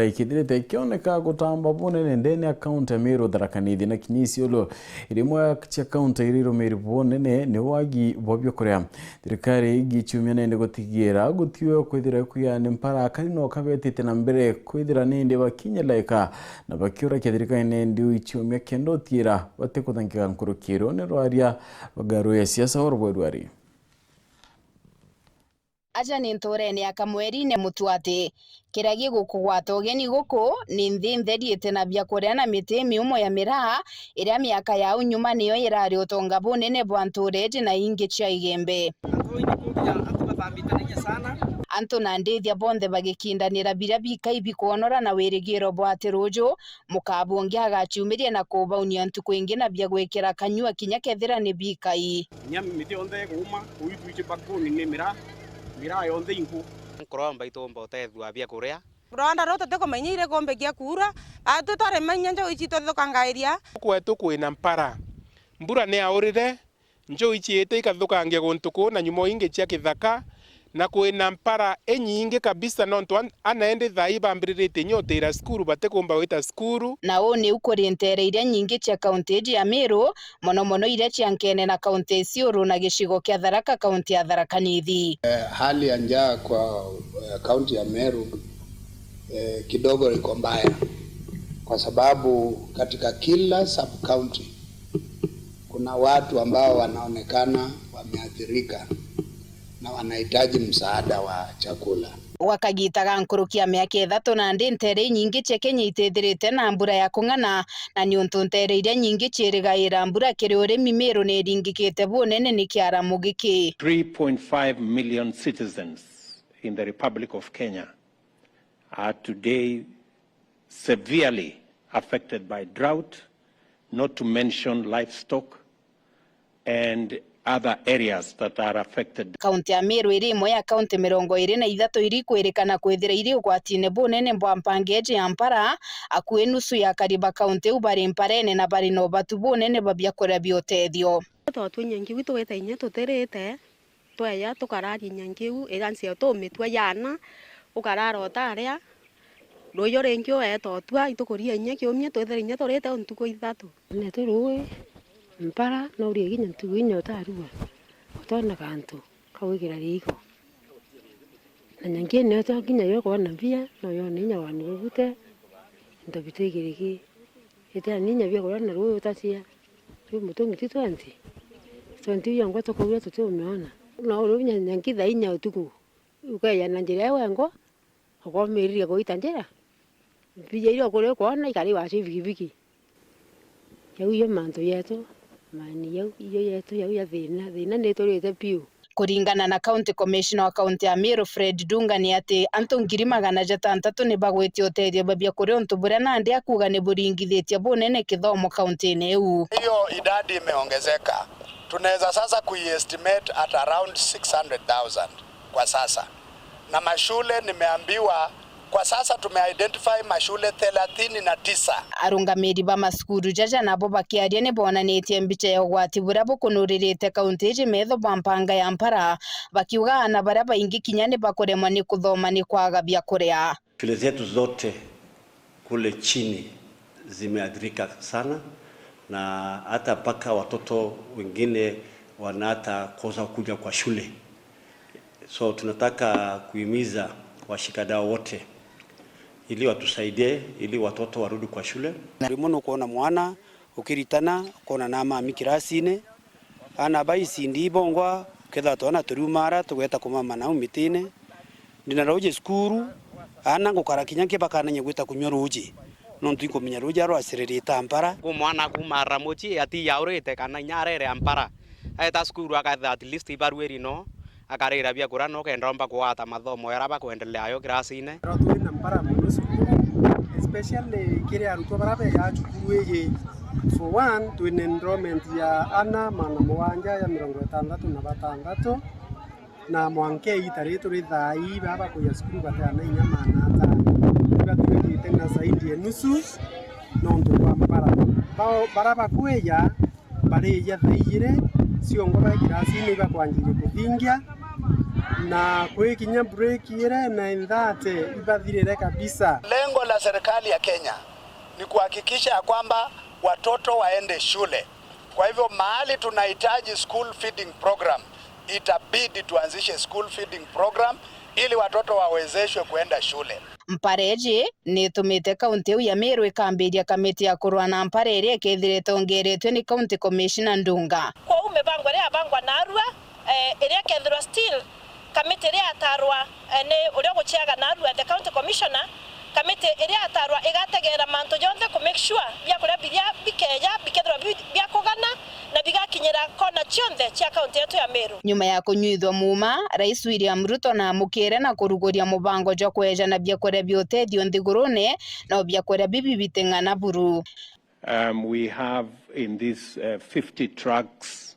Ikithirite kioneka gutamba bunene ndene akaunti ya Meru Tharaka-Nithi na Kinyisiolo irimwe cia kaunti iriro Meru bunene ni wagi bobyo korea thirikari igichumia nende gutigira gutiwe kwithira kuyane MPARA AKARI no kabetite na mbere kwithira nende bakinyeleka na bakiura kithirika nende ichumia kendo tira bate kuthangira nkurukiro ne rwaria Gaaru Ya Ciaca orwari aja ni ntorene ya kamweri ne mutuate kiragi gukugwata ugeni guku ni nthi ntheriite na bya kuria na miti miumo ya miraha iria miaka ya unyuma niyo irari utonga bunene bwa ntureji na ingi cia igembe antu na ndithia bonthe bagikindanira biria bikai bikuonora na wirigiro bwa tiruju mukabungi agachumirie na kubaunia ntuku ingi na bya gwikira kanyua kinya kethira ni bikai miti onthe kuma uituiche bakuni ni mira yonthe inku nkuromba itomba utethua bia kuria Rwanda rote teko manyire kombe kia kura atu tore manyanja ichito thukangairia kwetu kwina MPARA mbura ne aurire njo ichiete ikathukangia guntuku na nyumo ingi cia kithaka na kwina MPARA enyingi kabisa nontu anaende thai bambirite nyotera skuru bate kumba wita skuru na one ukurintere iria nyingi cia kaunti ya Meru mono iria cia Nkene na kaunti Isiolo na gicigo kia Tharaka kaunti ya Tharaka-Nithi. Hali ya njaa kwa kaunti ya Meru kidogo iko mbaya kwa sababu katika kila sub county kuna watu ambao wanaonekana wameathirika na wanahitaji msaada wa chakula. Wakagitaga nkurukia miaka 3 na ntere nyingi cia Kenya itethirite na mbura ya kung'ana na ni untu ntere iria nyingi ciirigaira mbura kiri urimi Meru ne ringikite bunene ni kiaramu giki. 3.5 million citizens in the Republic of Kenya are today severely affected by drought, not to mention livestock and other areas that are affected. Kaunti ya Meru iri imwe ya kaunti 23 iri kwirikana kwithira iri ugwatine bunene bwa mpangeji ya MPARA akuwe nusu ya kariba kaunti ubari mparene na bari no batu bunene babya kuria biotethio. Totwe nyangi witu weta inya tuterete twaya tukarari nyangiu iransi otomitwa yana ukarara otaria royo renkyo etotwa itukuria inya kiumia twethera inya torete ontuko ithatu ne turuwe MPARA no uri ginya ntugu inya otarua utona kantu kawigira riko na nyangi ne to ginya yo kona bia no yo ninya wani bute ndabitegiriki ete ninya bia kona ruwe utasia tu mutungi 20 yango to kuya to umeona no uri nyangi tha inya utuku ukaya na njira wengo akomiriria goita njira bia iro kore kona ikari wa biki yau yo manto yeto mani yau yeto yau ya thina ne torete piu. Kuringana na County Commissioner wa kaunti ya Meru Fred Dunga ni ati antu 663 ni bagwetio terio babia kuri untu buria nandi akuga ni buringithitie bunene kithomo kaunti-ini iu. Hiyo idadi imeongezeka. Tunaweza sasa kuestimate at around 600,000 kwa sasa. Na mashule nimeambiwa kwa sasa tumeidentify mashule 39. Arungamiri ba maskuru jaja nabo bakiaria ni bonanitie mbica ya ugwati buria bukunuririte kaunti iji metho bampanga ya MPARA bakiuga ana baria baingi kinya ni bakuremwa ni kuthoma ni kwaga bia kuria. Shule zetu zote kule chini zimeathirika sana na hata paka watoto wengine wanata kosa kuja kwa shule. So tunataka kuhimiza washikadau wote ili watusaidie ili watoto warudi kwa shule. Rimuno kuona mwana ukiritana kuona na mami kirasine ana baisi ndibongwa ketha tona turumara tugeta kumama na umitine ndinaroje skuru ana ngukara kinyanke bakana nyegweta kunyoruji nontu ikomenya ruja ro asirerita MPARA ku mwana kumara mochi ati yaurite kana nyarere MPARA eta skuru akatha at least ibarueri no akarira bia kurano kendomba kuata mathomo yaraba kuendelea yo kirasine na MPARA especially kile aruto barabe ya chukuruye for one to enrollment ya ana mana mwanja ya 66 na mwanke itareto ridhai baba kwa skuru batana inyama na ata batu tena zaidi ya nusu nondo kwa MPARA bao baraba kueya bare ya thaire siongo ba kirasine ba kwanjire kuthingia na kwikinya break ile na indate ibathirire kabisa. Lengo la serikali ya Kenya ni kuhakikisha kwamba watoto waende shule. Kwa hivyo mahali tunahitaji school feeding program, itabidi tuanzishe school feeding program ili watoto wawezeshwe kuenda shule. MPARA ni tumite kaunti ya Meru ikambiria kamiti ya kurwa na MPARA iria ikethirite ongeretwe ni county commissioner Ndunga. Kwa umebangwa ria bangwa narua iria kethirwa still kamiti iria atarwa ni uria guciaga narua the county commissioner kamiti iria atarwa igategera manto yonthe ku make sure bia kuria biria bikeja bikethirwa bia kugana na bigakinyira kona cionthe cia kaunti yetu ya Meru. Nyuma ya kunyuithwa muma, Rais William Ruto na mukire na kuruguria mubango jo kweja na bia kuria biotethio nthigurune na bia kuria bibi biteng'ana buru. We have in these 50 trucks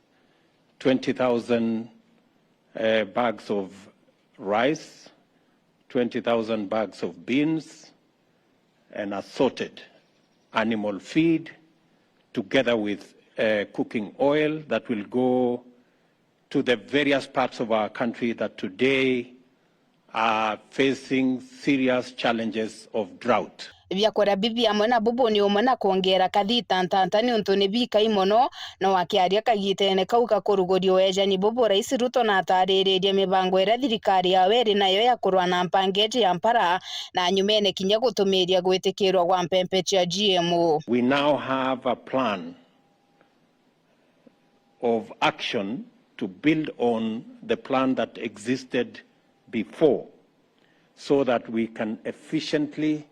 20,000 bags of rice, 20,000 bags of beans, and assorted animal feed, together with cooking oil that will go to the various parts of our country that today are facing serious challenges of drought. Biakora bibi amwe na bubu ni umwe na kuongera kathita ntantani untu ni bika imono na wakiaria kagitene kauka kurugorio eja ni bubu Rais Ruto na atarĩrĩria mibango ira thirikari ya weri nayo ya kurwa na mpangeji ya MPARA na nyumene kinya gutumiria gwitikirwa kwa mpempe cia GMO. We now have a plan of action to build on the plan that existed before so that we can efficiently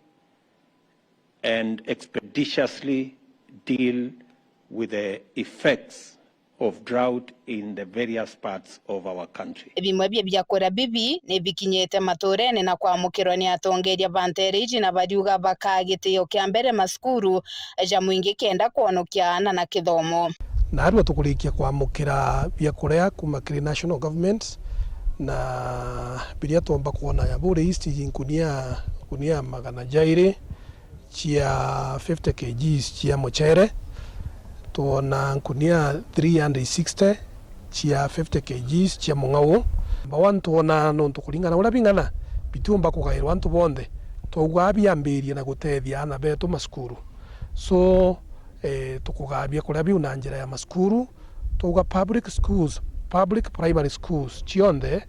and expeditiously deal with the effects of drought in the various parts of our country. Bimwe bya biakora bibi ni bikinyete maturene na kwamukirwa ni atongeria bantereji na bariuga bakagitio kia mbere maskuru ja mwingi kenda kuonokia ana na kithomo. Na harua tukurikia kwamukira biakora kuma kiri national government na biria tomba kuona ya bure east kunia magana jaire chia 50 kg chia mochere tuona kunia 360 chia 50 kg chia mungao bawan tuona no tukulingana ula bingana bitumba kugairwa antu bonde tugabia mbiria na gutethia ana beto maskuru so tukugabia kuria biu na njira ya maskuru tuga public schools, public primary schools chionde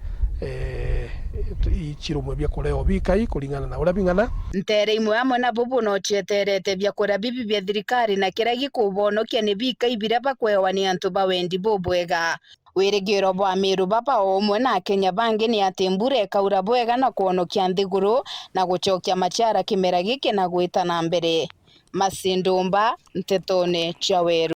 ichirumwe bya kureo bikai kulingana na ura bingana ntere imwe amwe na bubu no cheterete bya kura bibi bya thirikari na kiragi kubonokia ni bikai bira bakwewa ni antu bawendi bobwega wirigiro bwa Meru baba omwe na Kenya bangi ni atembure kaura bwega na kuonokia nthiguru na guchokia machara kimera giki na gwita na mbere Masindumba ntetone cha Weru.